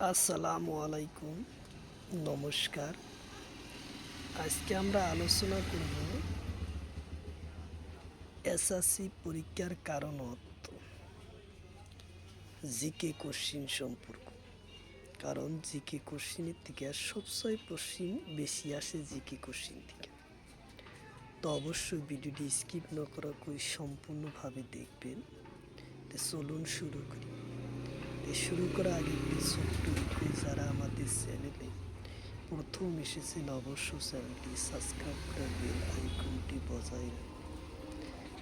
আসসালামু আলাইকুম, নমস্কার। আজকে আমরা আলোচনা করব এসএসসি পরীক্ষার কারণত জিকে কোশ্চিন সম্পর্ক। কারণ জিকে কোশ্চিনের থেকে সবচেয়ে কোশ্চিন বেশি আসে জিকে কোশ্চিন থেকে। তো অবশ্যই ভিডিওটি স্কিপ না করা করে সম্পূর্ণভাবে দেখবেন। তো চলুন শুরু করি। শুরু করার আগে একটি ছোট্ট রিকোয়েস্ট, যারা আমাদের চ্যানেলে প্রথম এসেছেন অবশ্যই চ্যানেলটি সাবস্ক্রাইব করে বেল আইকনটি বজায় রাখুন,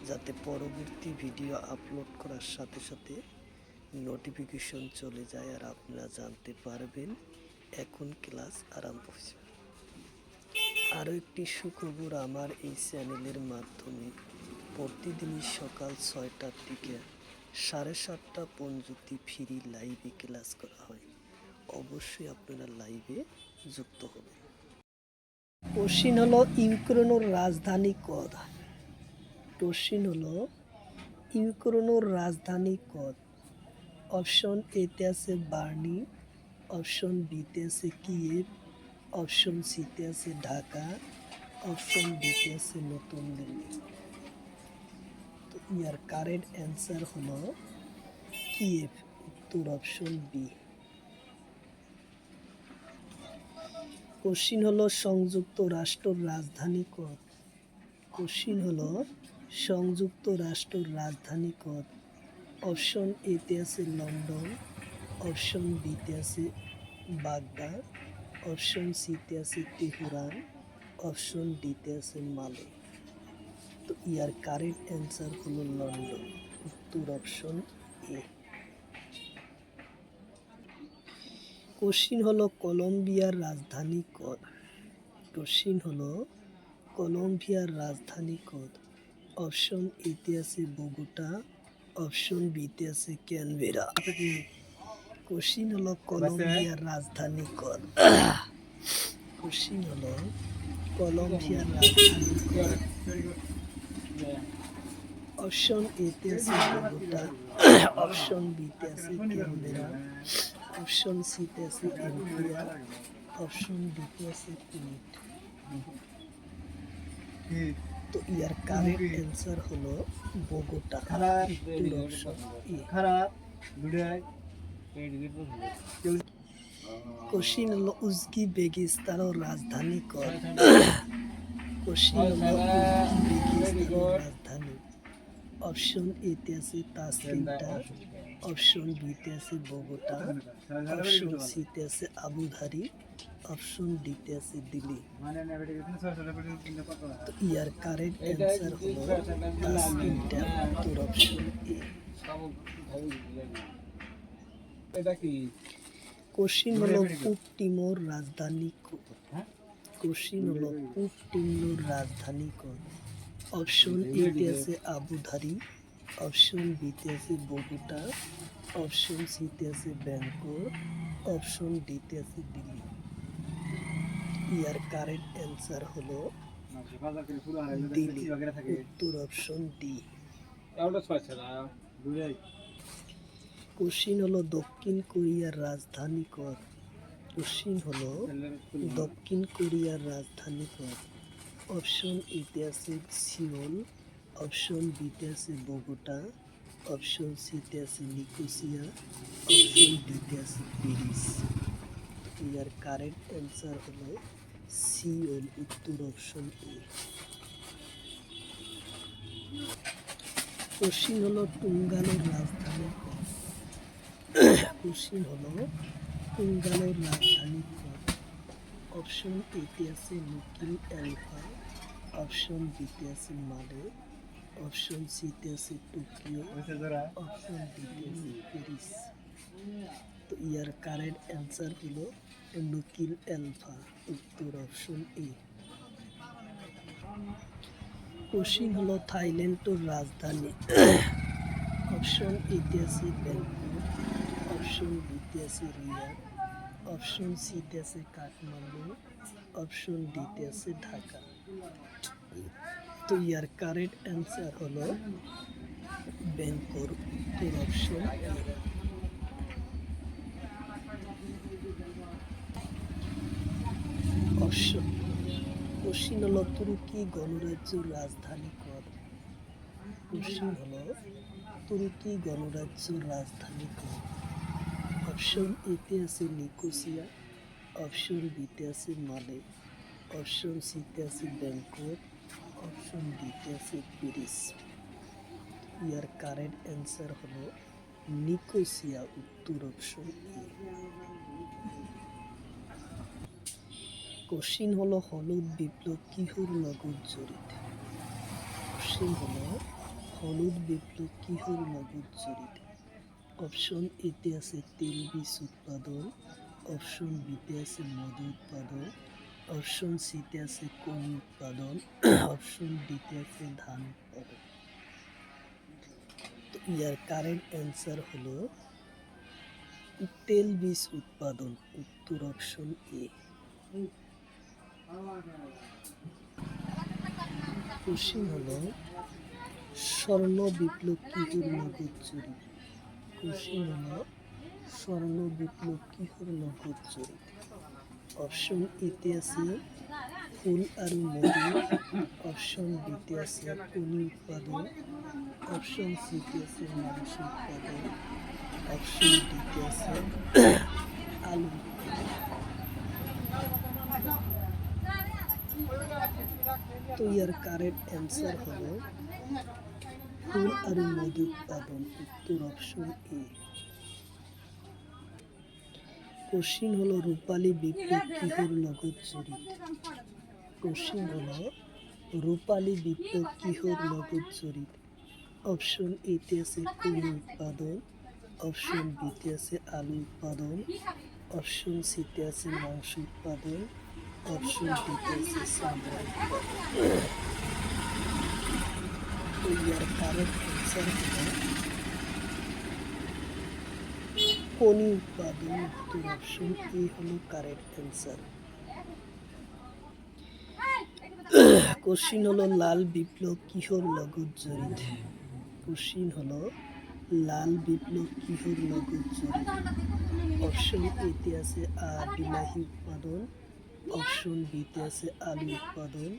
যাতে পরবর্তী ভিডিও আপলোড করার সাথে সাথে নোটিফিকেশন চলে যায় আর আপনারা জানতে পারবেন এখন ক্লাস আরম্ভ হয়েছে। আরও একটি সুখবর, আমার এই চ্যানেলের মাধ্যমে প্রতিদিনই সকাল 6টার দিকে 7:30টা পর্যন্ত ফ্রি লাইভে ক্লাস করা হয়। অবশ্যই আপনারা লাইভে যুক্ত হবেন। কোশ্চিন হলো ইউক্রেনের রাজধানী কদ। কোশ্চিন হলো ইউক্রেনের রাজধানী কদ। অপশন এতে আছে বার্নি, অপশন বিতে আছে কিয়েভ, অপশন সিতে আছে ঢাকা, অপশন ডিতে আছে নতুন দিল্লি। তো ইয়ার কারেক্ট অ্যান্সার হলো কিয়েভ, উত্তর অপশন বি। কোশ্চিন হলো সংযুক্ত রাষ্ট্রের রাজধানী কদ। কোশ্চিন হলো সংযুক্ত রাষ্ট্রের রাজধানী কদ। অপশন এতে আছে লন্ডন, অপশন বিতে আছে বাগদাদ, অপশন সিতে আছে তেহরান, অপশন ডিতে আছে মালে। তো ইয়ার কারেক্ট অ্যান্সার হলো লন্ডন, উত্তর অপশন এ। কোশ্চিন হলো কলম্বিয়ার রাজধানী কদ। কোশ্চিন হলো কলম্বিয়ার রাজধানী কদ। অপশন এতে আছে বগুটা, অপশন বিতে আছে ক্যানবেরা। কোশ্চিন হলো কলম্বিয়ার রাজধানী কদ। কোশ্চিন হলো কলম্বিয়ার রাজধানী কদ। অপশন এতে আছে বগুটা, অপশন বিতে আছে ক্যানবেরা, অপশন সিতে আছে এন্টিয়া, অপশন ডিতে আছে কুইট। তো ইয়ার কারেক্ট অ্যান্সার হলো বগুটা, উত্তর অপশন এ। কোশ্চিন হলো উজবেকিস্তানের রাজধানী কদ। কোশ্চিন হলো উজবেকিস্তানের রাজধানী। অপশন এতে আছে তাসলিমটা, অপশন বিতে আছে বগুটা, অপশন সিতে আছে আবুধাবি, অপশন ডিতে আছে দিল্লি। তো ইয়ার কারেক্ট অ্যান্সার হলো তাসলিমটা, উত্তর অপশন এ। কোশ্চিন হলো পূব তিমোর রাজধানী কদ। কোশ্চিন হলো পূব তিমোর রাজধানী কদ। অপশন এতে আছে আবুধাবি, অপশন বিতে আছে বগুটা, অপশন সিতে আছে ব্যাংকক, অপশন ডিতে আছে দিল্লি। ইয়ার কারেক্ট অ্যান্সার হলো দিল্লি, উত্তর অপশন ডি। কোশ্চিন হলো দক্ষিণ কোরিয়ার রাজধানী কদ। কোশ্চিন হলো দক্ষিণ কোরিয়ার রাজধানী কদ। অপশন এতে আছে সিওল, অপশন বিতে আছে বগুটা, অপশন সিতে আছে নিকোসিয়া, অপশন ডিতে আছে প্যারিস। ইয়ার কারেক্ট অ্যান্সার হলো সিওল, উত্তর অপশন এ। কোশ্চিন হলো টুঙ্গানের রাজধানী কদ। কোশ্চিন হলো টুঙ্গানের রাজধানী কদ। অপশন এতে আছে নুকিল অ্যালফা, অপশন বিতে আছে মালে, অপশন সিতে আছে টোকিও, অপশন ডিতে আছে প্যারিস। তো ইয়ার কারেক্ট অ্যান্সার হলো নুকিল অ্যালফা, উত্তর অপশন এ। কোশ্চিন হলো থাইল্যান্ডের রাজধানী। অপশন এতে আছে ব্যাংকক, অপশন বিতে আছে রিয়াদ, অপশন সিতে আছে কাঠমান্ডু, অপশন ডিতে আছে ঢাকা। তো ইয়ার কারেক্ট অ্যান্সার হলো ব্যাংকক, উত্তর অপশন এ। অপশন কোশ্চিন হলো তুর্কি গণরাজ্যের রাজধানী কদ। কোশ্চিন হলো তুর্কি গণরাজ্যের রাজধানী কদ। অপশন এতে আছে নিকোসিয়া, অপশন বিতে আছে মালে, অপশন সিতে আছে ব্যাংকক, অপশন ডিতে আছে প্যারিস। ইয়ার কারেক্ট অ্যান্সার হলো নিকোসিয়া, উত্তর অপশন এ। কোশ্চিন হলো হলুদ বিপ্লব কিহর নগদ জরিত। কোশ্চিন হলো হলুদ বিপ্লব কিহর নগদ জরিত। অপশন এতে আছে তেল বীজ উৎপাদন, অপশন বিতে আছে মধু উৎপাদন, অপশন সিতে আছে কমি উৎপাদন, অপশন ডিতে আছে ধান উৎপাদন। তো ইয়ার কারেন্ট অ্যান্সার হলো তেল বীজ উৎপাদন, উত্তর অপশন এ। কোশ্চিন হলো স্বর্ণ বিপ্লব কিহর নগদ জরিত। কোশ্চিন হলো স্বর্ণ বিপ্লব কিহর নগদ জরিত। অপশন এতে আছে ফুল আর মধু, অপশন বিতে আছে কনি উৎপাদন, অপশন সিতে আছে মাংস উৎপাদন, অপশন ডিতে আছে আলু উৎপাদন। তো ইয়ার কারেক্ট অ্যান্সার হলো ফুল আর মধু উৎপাদন, উত্তর অপশন এ। কোশ্চিন হলো রূপালী বিপ্লব কিহর নগদ জরিত। কোশ্চিন হলো রূপালী বিপ্লব কিহর নগদ জরিত। অপশন এতে আছে কনি উৎপাদন, অপশন বিতে আছে আলু উৎপাদন, অপশন সিতে আছে মাংস উৎপাদন, অপশন ডিতে আছে চামড়া উৎপাদন। তো ইয়ার কারেক্ট অ্যান্সার হলো কনি উৎপাদন, উত্তর অপশন এ হলো কারেক্ট অ্যান্সার। কোশ্চিন হলো লাল বিপ্লব কিহর নগদ জরিত। কোশ্চিন হলো লাল বিপ্লব কিহর নগদ জরিত। অপশন এতে আছে বিলাহি উৎপাদন, অপশন বিতে আছে আলু উৎপাদন,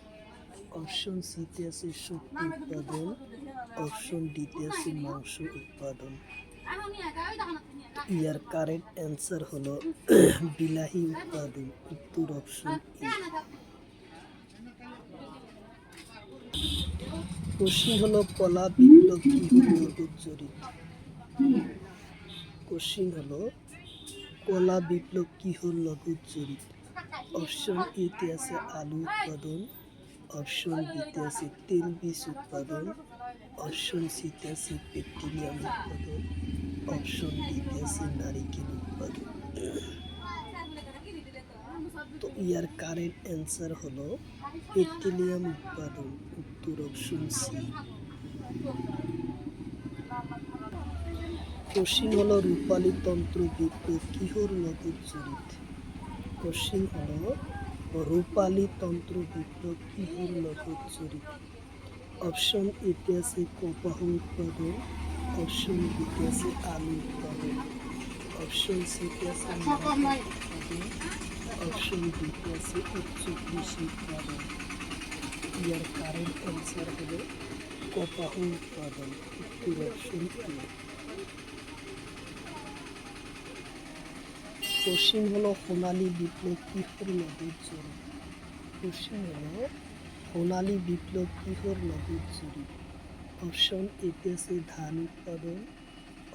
অপশন সিতে আছে শক্তি উৎপাদন, অপশন ডিতে আছে মাংস উৎপাদন। ইয়ার কারেক্ট অ্যান্সার হলো বিলাহি উৎপাদন, উত্তর অপশন এ। কোশ্চিন হলো কলা বিপ্লব কিহর নগদ জরিত। কোশ্চিন হলো কলা বিপ্লব কিহর নগদ জরিত। অপশন এতে আছে আলু উৎপাদন, অপশন বিতে আছে তেল বীজ উৎপাদন, অপশন সিতে আছে পেট্রোলিয়াম উৎপাদন, অপশন ডিতে আছে নারিকেল উৎপাদন। তো ইয়ার কারেক্ট অ্যান্সার হলো পেট্রোলিয়াম উৎপাদন, উত্তর অপশন সি। কোশ্চিন হলো রূপালী তন্ত্র বিপ্লব কিহর নগদ জরিত। কোশ্চিন হলো রূপালী তন্ত্র বিপ্লব কিহর নগদ জরিত। অপশন এতে আছে কপাহ উৎপাদন, অপশন বিতে আছে আলু উৎপাদন, অপশন সিতে আছে মরাপাট উৎপাদন, অপশন ডিতে আছে উচ্চ কৃষি উৎপাদন। ইয়ার কারেন্ট অ্যান্সার হলো কপাহ উৎপাদন, উত্তর অপশন এ। কোশ্চিন হলো সোনালী বিপ্লব কিহর নগদ জরিত। কোশ্চিন হলো সোনালী বিপ্লব কিহর নগদ জরিত। অপশন এতে আছে ধান উৎপাদন,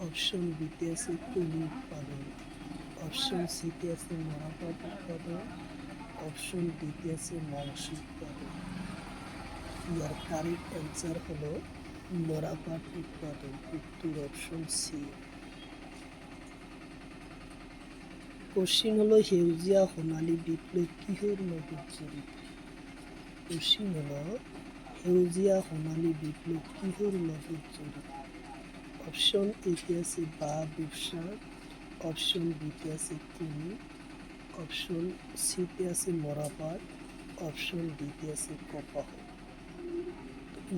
অপশন বিতে আছে কনি উৎপাদন, অপশন সিতে আছে মরাপাট উৎপাদন, অপশন ডিতে আছে মাংস উৎপাদন। ইয়ার কারেক্ট অ্যান্সার হলো মরাপাট উৎপাদন, উত্তর অপশন সি। কোশ্চিন হলো সেউজীয়া সোনালী বিপ্লব কিহর নগদ জরিত। কোশ্চিন হলো সেউজীয়া সোনালী বিপ্লব কিহর নগদ জরিত। অপশন এতে আছে বাঁহ ব্যবসা, অপশন বিতে আছে কনি, অপশন সিতে আছে মরাপাট, অপশন ডিতে আছে কপাহ।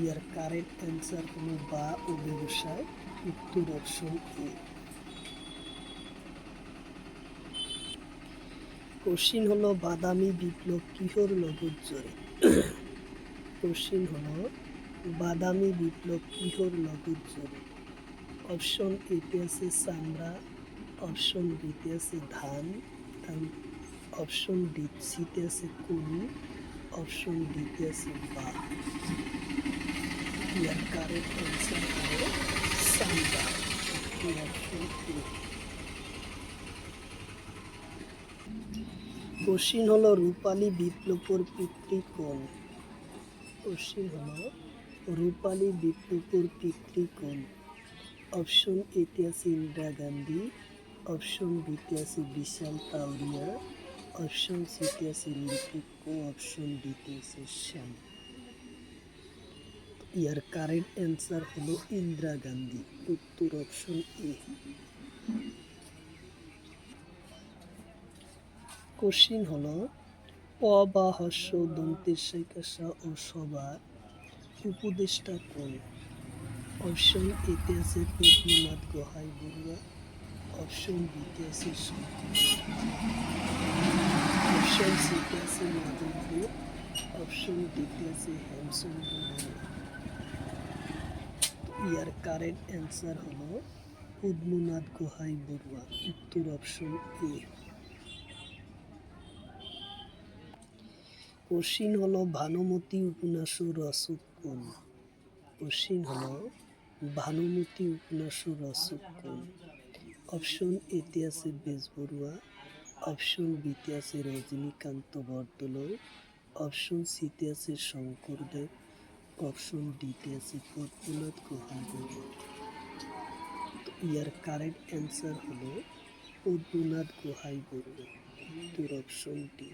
ইয়ার কারেক্ট অ্যান্সার হলো বাঁহ ও ব্যবসায়, উত্তর অপশন এ। কোশ্চিন হলো বাদামি বিপ্লব কিহর লগত জড়ে? কোশ্চিন হলো বাদামি বিপ্লব কিহর লগত জড়ে? অপশন এতে আছে চামড়া, অপশন বিতে আছে ধান, অপশন সিতে আছে কলু, অপশন ডিতে আছে বাঁশ। ইয়ার কারেক্ট অ্যান্সার হলো চামড়া। Option A. কোশ্চিন হলো রূপালী বিপ্লবর পিতৃ কোন? কোশ্চিন হলো রূপালী বিপ্লবর পিতৃ কোন? অপশন এতে আছে ইন্দিরা গান্ধী, অপশন বিতে আছে বিশাল তাওরিয়া, অপশন সিতে আছে লিপিকো, অপশন ডিতে আছে শ্যাম। ইয়ার কারেক্ট অ্যান্সার হলো ইন্দিরা গান্ধী। উত্তর অপশন এ। কোশ্চিন হলো প বা হর্ষ দন্তের সৈকাসা ও সবার উপদেষ্টা কোন? অপশন এতে আছে পদ্মনাথ গোহাই বড়ুয়া, অপশন বিতে আছে অপশন সিতে আছে মাধব দেব, অপশন ডিতে আছে হেমচন্দ্র বড়ুয়া। ইয়ার কারেক্ট অ্যান্সার হলো পদ্মনাথ গোহাই বড়ুয়া। উত্তর অপশন এ। কোশ্চিন হলো ভানুমতী উপন্যাসের রচক কোন? কোশ্চিন হলো ভানুমতী উপন্যাসের রচক কোন? অপশন এতে আছে বেজবরুয়া, অপশন বিতে আছে রজনীকান্ত বরদলৈ, অপশন সিতে আছে শঙ্করদেব, অপশন ডিতে আছে পদ্মনাথ গোহাই বড়ুয়া। ইয়ার কারেক্ট অ্যান্সার হলো পদ্মনাথ গোহাই বড়ুয়া। উত্তর অপশন ডি।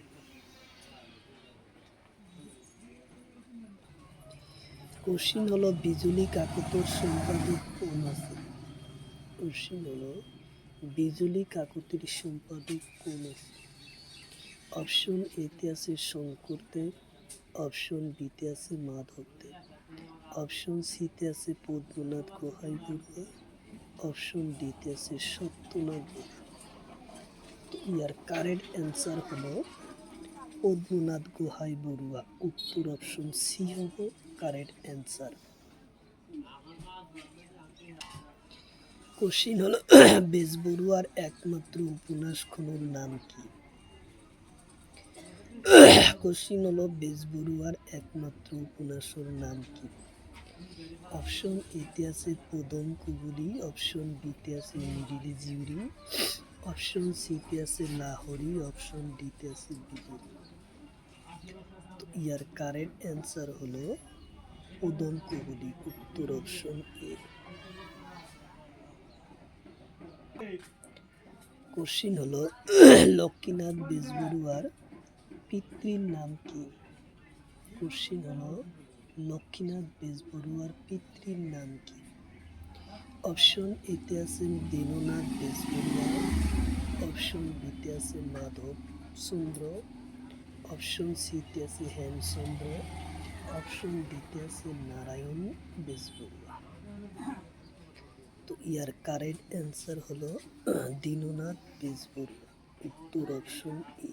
কোশ্চিন হলো বিজুলি কাকতের সম্পাদক কোন আছে? কোশ্চিন হলো বিজুলি কাকতির সম্পাদক কোন আছে? অপশন এতে আছে শঙ্করদেব, অপশন বিতে আছে মাধবদেব, অপশন সিতে আছে পদ্মনাথ গোহাই বড়ুয়া, অপশন ডিতে আছে সত্যনাথ বসু। ইয়ার কারেক্ট অ্যান্সার হলো পদ্মনাথ গোহাই বড়ুয়া। উত্তর অপশন সি হবে কারেক্ট অ্যান্সার। কোশ্চিন হলো বেজবরুয়ার একমাত্র উপন্যাসখনের নাম কি? কোশ্চিন হলো বেজবরুয়ার একমাত্র উপন্যাসের নাম কি? অপশন এতে আছে পদম কুবুরি, অপশন বিতে আছে মিডিলি জিউরি, অপশন সিতে আছে লাহোরি, অপশন ডিতে আছে বিজুলি। ইয়ার কারেক্ট অ্যান্সার হলো পদম কুবুরি। উত্তর অপশন এ। কোশ্চিন হলো লক্ষ্মীনাথ বেজবরুয়ার পিতৃর নাম কি? কোশ্চিন হলো লক্ষ্মীনাথ বেজবরুয়ার পিতৃর নাম কি? অপশন এতে আছে দীননাথ বেজবরুয়া, অপশন বিতে আছে মাধব চন্দ্র, অপশন সিতে আছে হেমচন্দ্র, অপশন ডিতে আছে নারায়ণ বেজবরুয়া। তো ইয়ার কারেক্ট অ্যান্সার হলো দীননাথ বেজবরুয়া। উত্তর অপশন এ।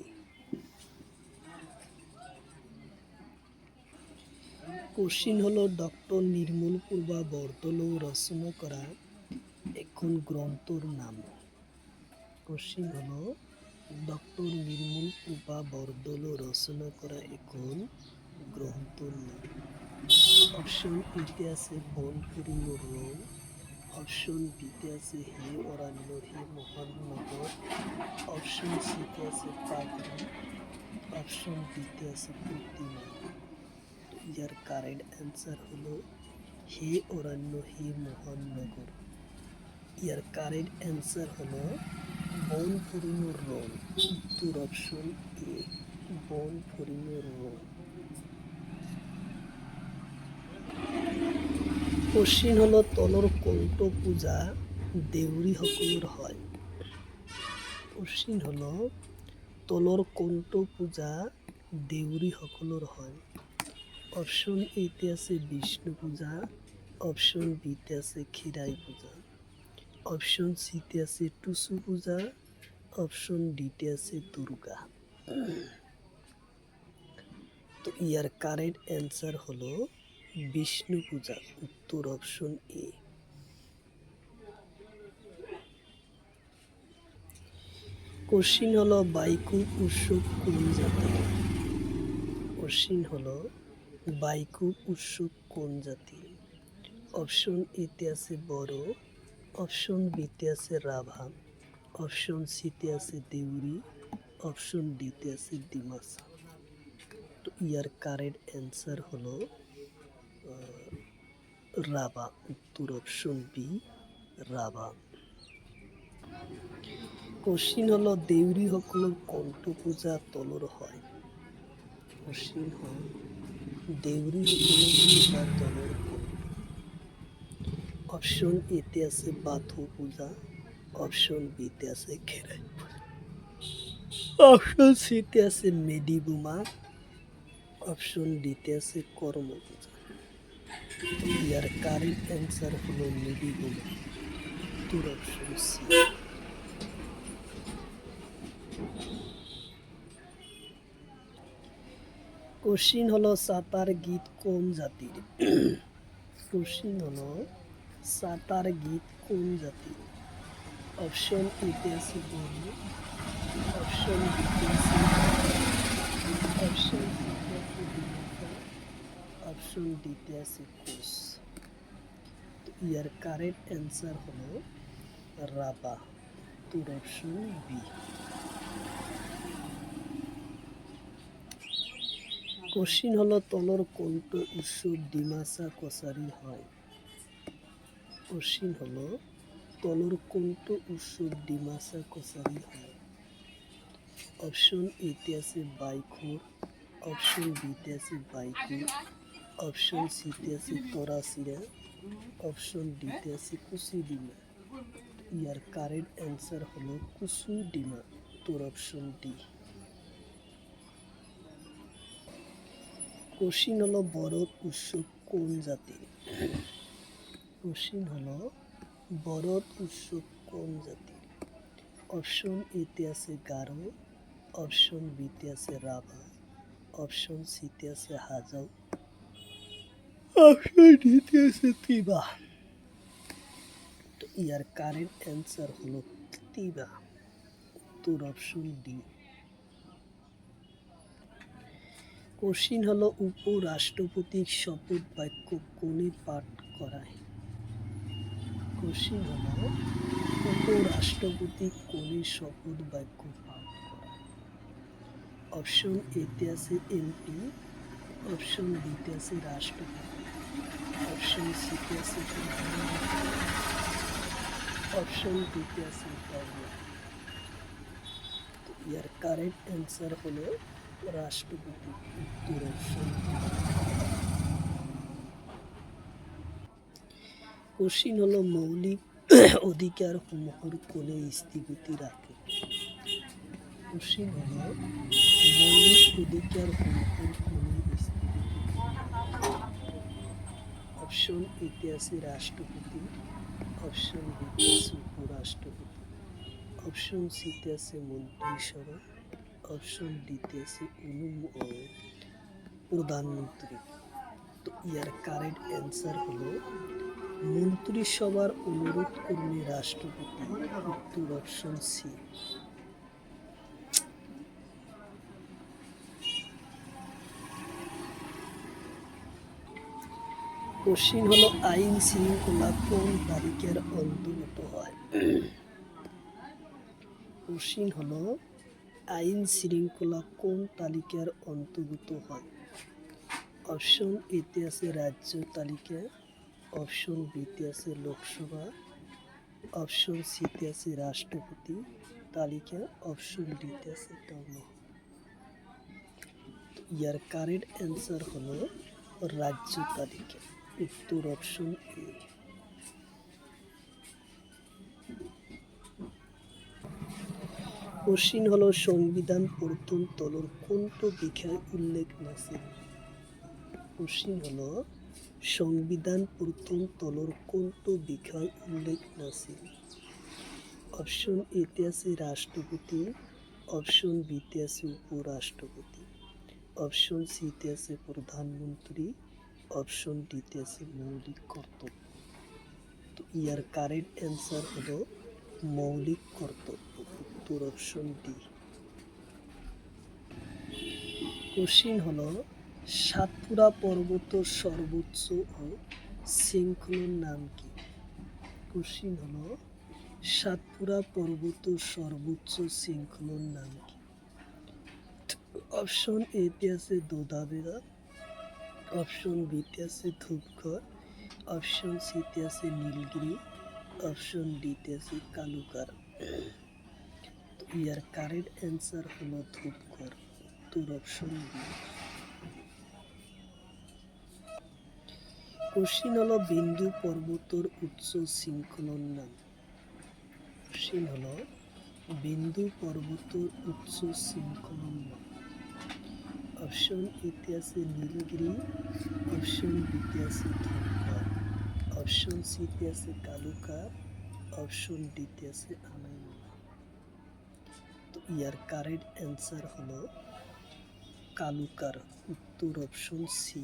কোশ্চিন হলো ডক্টর নির্মল পূর্বা বরদলৈ রচনা করা এখন গ্রন্থর নাম। কোশ্চিন হলো ডক্টর নির্মল পূর্বা বরদলৈ রচনা করা এখন গ্রন্থর নাম। অপশন এতে আছে বন ফুরিনোর রং, অপশন বিতে আছে হে অরণ্য হে মহানগর, অপশন সিতে আছে পাগড়ি, অপশন ডিতে আছে প্রতিমা। ইয়ার কারেক্ট অ্যান্সার হলো হে অরণ্য হে মহানগর। ইয়ার কারেক্ট অ্যান্সার হলো বন ফুরিনোর রং। উত্তর অপশন এ, বন ফুরিনোর রং। কোশ্চিন হলো তলর কণ্ঠ পূজা দেউৰী সকলৰ হয়। কোশ্চিন হলো তলর কণ্ঠ পূজা দেউৰী সকলৰ হয়। অপশন এতে আছে বিষ্ণু পূজা, অপশন বিতে আছে খিরাই পূজা, অপশন সিতে আছে টুসু পূজা, অপশন ডিতে আছে দুর্গা। তো ইয়ার কারেক্ট অ্যান্সার হলো বিষ্ণু পূজা, উত্তর অপশন এ। কোশ্চিন হলো বাইকু উৎসব কোন জাতির? কোশ্চিন হলো বাইকু উৎসব কোন জাতির? অপশন এতে আছে বড়ো, অপশন বিতে আছে রাভা, অপশন সিতে আছে দেউরি, অপশন ডিতে আছে ডিমাসা। তো ইয়ার কারেক্ট অ্যান্সার হলো রাভা, উত্তর অপশন বি রাভা। কোশ্চিন হলো দেউরি সকলৰ কণ্ঠ পূজা তলৰ হয়? কোশ্চিন হল দেউরি সকলৰ পূজা তলৰ অপশন এতে আছে বাথৌ পূজা, অপশন বিতে আছে খেরাই পূজা, অপশন সিতে আছে মেডি বোমা, অপশন ডিতে আছে কর্ম পূজা। ইয়ার কারেক্ট অ্যান্সার হলো মেডি বোমা, উত্তর অপশন সি। কোশ্চিন হলো সাতার গীত কোন জাতির? কোশ্চিন হলো সাতার গীত কোন জাতির? অপশন এতে আছে বড়ো, অপশন বিতে আছে, অপশন সিতে আছে ডিমাসা, অপশন ডিতে আছে কোচ। ইয়ার কারেক্ট অ্যান্সার হলো রাভা, উত্তর অপশন বি। কোশ্চিন হলো তলর কোনটো উৎসব ডিমাসা কছারি হয়? কোশ্চিন হলো তলর কোনটো উৎসব ডিমাসা কছারি হয়? অপশন এতে আছে বাইখোর, অপশন বিতে আছে বাইকুর, অপশন সিতে আছে তরাসিরা, অপশন ডিতে আছে কুসুডিমা। ইয়ার কারেক্ট অ্যান্সার হলো কুসুডিমা, উত্তর অপশন ডি। কোশ্চিন হলো বরত উৎসব কোন জাতির? কোশ্চিন হলো বরত উৎসব কোন জাতির? অপশন এতে আছে গারো, অপশন বিতে আছে রাভা, অপশন সিতে আছে হাজাও, অপশন ডিতে আছে তিবা। তো ইয়ার কারেক্ট অ্যান্সার হলো তিবা, উত্তর অপশন ডি। কোশ্চিন হলো উপরাষ্ট্রপতির শপথ বাক্য কোনে পাঠ করায়? কোশ্চিন হলো উপরাষ্ট্রপতি কোনে শপথ বাক্য পাঠ করায়? অপশন এতে আছে এমপি, অপশন বিতে আছে রাষ্ট্রপতি, অপশন সিতে আছে প্রধানমন্ত্রী, অপশন ডিতে আছে গভর্নর। ইয়ার কারেক্ট অ্যান্সার হলো রাষ্ট্রপতি, উত্তর অপশন। কোশ্চিন হলো মৌলিক অধিকার সমূহৰ কোনে স্থগিতি রাখে? কোশ্চিন হলো মৌলিক অধিকার সমূহৰ কোনে স্থগিতি রাখে? অপশন এতে আছে রাষ্ট্রপতি, অপশন বিতে আছে উপরাষ্ট্রপতি, অপশন সিতে আছে মন্ত্রিসভা, অপশন ডিতে আছে প্রধানমন্ত্রী। তো ইয়ার কারেক্ট অ্যান্সার হলো মন্ত্রিসভার অনুরোধ করলে রাষ্ট্রপতি, উত্তর অপশন সি। কোশ্চিন হলো আইন শৃঙ্খলা কোন তালিকার অন্তর্গত হয়? কোশ্চিন হলো আইন শৃঙ্খলা কোন তালিকার অন্তর্গত হয়? অপশন এতে আছে রাজ্য তালিকা, অপশন বিতে আছে লোকসভা, অপশন সিতে আছে রাষ্ট্রপতি তালিকা, অপশন ডিতে আছে টাউন। ইয়ার কারেক্ট অ্যান্সার হলো রাজ্য তালিকা, উত্তর অপশন এ। কোশ্চিন হলো সংবিধান প্রথম তলর কোনটো বিষয় উল্লেখ নাছিল? কোশ্চিন হলো সংবিধান প্রথম তলর কোনটো বিষয় উল্লেখ নাছিল? অপশন এতে আছে রাষ্ট্রপতি, অপশন বিতে আছে উপরাষ্ট্রপতি, অপশন সিতে আছে প্রধানমন্ত্রী, অপশন ডিতে আছে মৌলিক কর্তব্য। তো ইয়ার কারেক্ট অ্যান্সার হলো মৌলিক কর্তব্য, উত্তর অপশন ডি। কোশ্চিন হলো সাতপুরা পর্বতের সর্বোচ্চ ও শৃঙ্খলার নাম কি? কোশ্চিন হলো সাতপুরা পর্বতের সর্বোচ্চ শৃঙ্খলার নাম কি? অপশন এতে আছে দোদাবেড়া, অপশন বিতে আছে ধূপগড়, অপশন সিতে আছে নীলগিরি, অপশন ডিতে আছে কালুকার। তো ইয়ার কারেক্ট অ্যান্সার হলো ধূপগড়, উত্তর অপশন বি। কোশ্চিন হলো বিন্দু পর্বতের উচ্চ শৃঙ্খলার নাম। কোশ্চিন হলো বিন্দু পর্বতের উচ্চ শৃঙ্খলার নাম। অপশন এতে আছে নীলগিরি, অপশন বিতে আছে ধূপগড়, অপশন সিতে আছে কালুকার, অপশন ডিতে আছে আনাইমুলা। তো ইয়ার কারেক্ট অ্যান্সার হলো কালুকার, উত্তর অপশন সি।